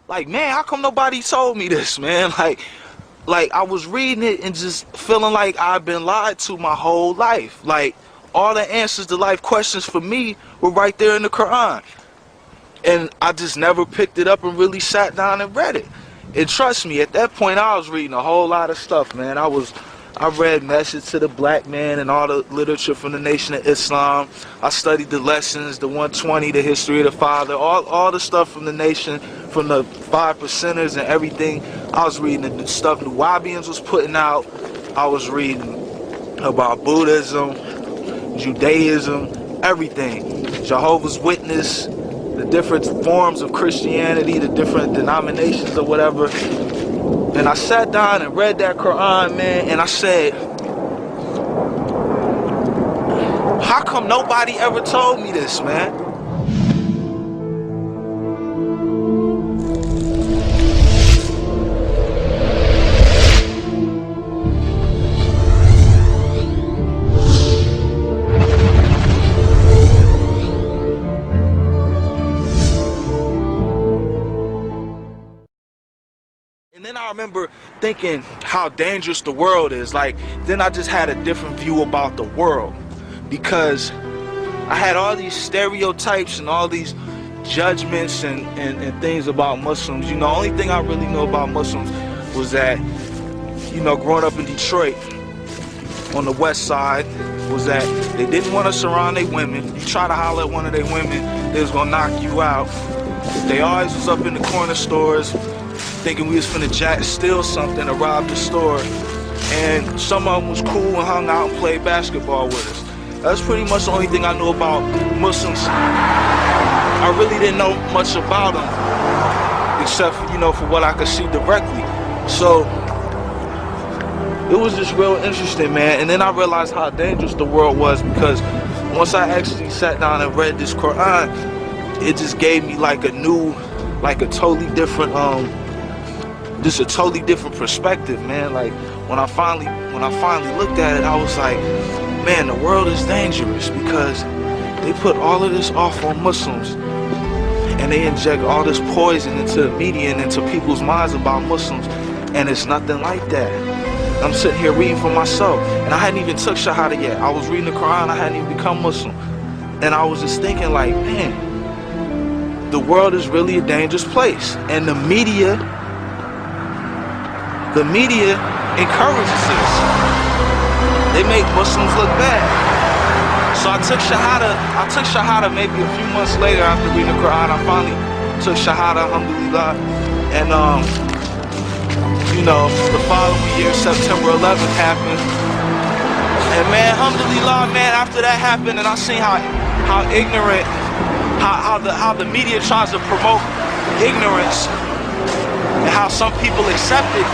like, man, how come nobody told me this, man? Like I was reading it and just feeling like I've been lied to my whole life. Like, all the answers to life questions for me were right there in the Quran. And I just never picked it up and really sat down and read it. And trust me, at that point I was reading a whole lot of stuff, man. I read Message to the Black Man and all the literature from the Nation of Islam. I studied the lessons, the 120, the history of the Father, all the stuff from the Nation, from the 5 percenters and everything. I was reading the stuff the Wahabians was putting out. I was reading about Buddhism, Judaism, everything. Jehovah's Witness, the different forms of Christianity, the different denominations or whatever. And I sat down and read that Quran, man, and I said, how come nobody ever told me this, man? And then I remember thinking how dangerous the world is. Like, then I just had a different view about the world, because I had all these stereotypes and all these judgments and things about Muslims. You know, only thing I really knew about Muslims was that, you know, growing up in Detroit on the west side, was that they didn't want us around their women. You try to holler at one of their women, they was gonna knock you out. They always was up in the corner stores thinking we was finna steal something or rob the store. And some of them was cool and hung out and played basketball with us. That's pretty much the only thing I knew about Muslims. I really didn't know much about them, except for, you know, for what I could see directly. So it was just real interesting, man. And then I realized how dangerous the world was, because once I actually sat down and read this Quran, it just gave me like a new, like a totally different, just a totally different perspective, man. Like, when I finally looked at it, I was like, man, the world is dangerous, because they put all of this off on Muslims, and they inject all this poison into the media and into people's minds about Muslims, and it's nothing like that. I'm sitting here reading for myself, and I hadn't even took Shahada yet. I was reading the Quran, I hadn't even become Muslim, and I was just thinking like, man, the world is really a dangerous place, and the media encourages this. They make Muslims look bad. So I took Shahada maybe a few months later after reading the Quran. I finally took Shahada, alhamdulillah. And you know, the following year, September 11th happened. And man, alhamdulillah, man, after that happened, and I seen how ignorant, how the media tries to promote ignorance, and how some people accept it.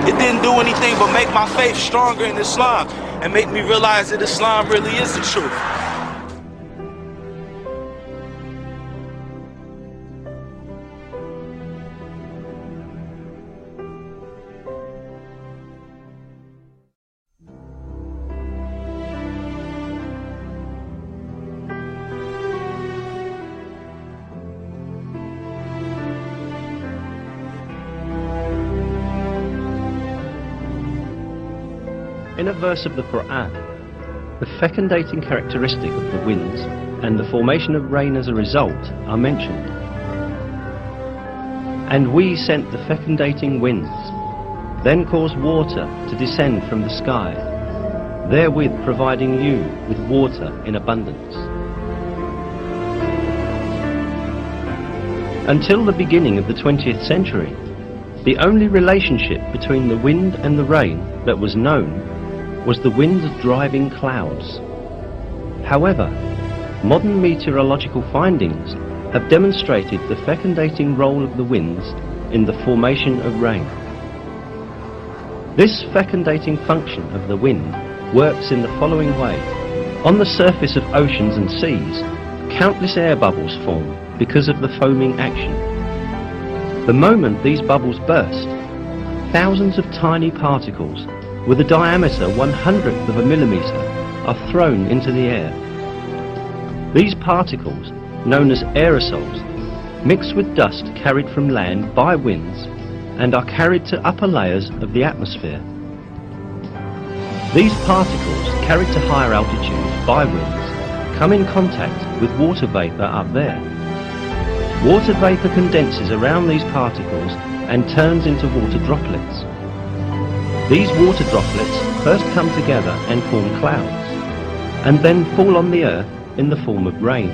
It didn't do anything but make my faith stronger in Islam and make me realize that Islam really is the truth. In a verse of the Quran, the fecundating characteristic of the winds and the formation of rain as a result are mentioned. And we sent the fecundating winds, then caused water to descend from the sky, therewith providing you with water in abundance. Until the beginning of the 20th century, the only relationship between the wind and the rain that was known was the wind driving clouds. However, modern meteorological findings have demonstrated the fecundating role of the winds in the formation of rain. This fecundating function of the wind works in the following way. On the surface of oceans and seas, countless air bubbles form because of the foaming action. The moment these bubbles burst, thousands of tiny particles with a diameter 1/100th of a millimeter are thrown into the air. These particles, known as aerosols, mix with dust carried from land by winds and are carried to upper layers of the atmosphere. These particles, carried to higher altitudes by winds, come in contact with water vapour up there. Water vapour condenses around these particles and turns into water droplets. These water droplets first come together and form clouds, and then fall on the earth in the form of rain.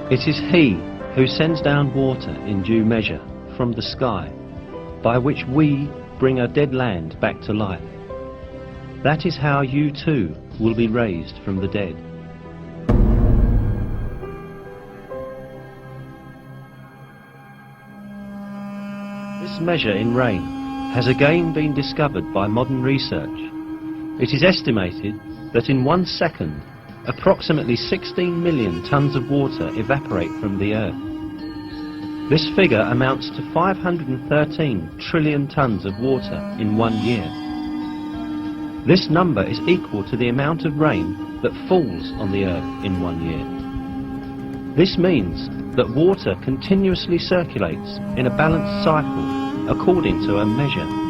It is He who sends down water in due measure from the sky, by which we bring our dead land back to life. That is how you too will be raised from the dead. This measure in rain has again been discovered by modern research. It is estimated that in 1 second, approximately 16 million tons of water evaporate from the earth. This figure amounts to 513 trillion tons of water in 1 year. This number is equal to the amount of rain that falls on the earth in 1 year. This means that water continuously circulates in a balanced cycle according to a measure.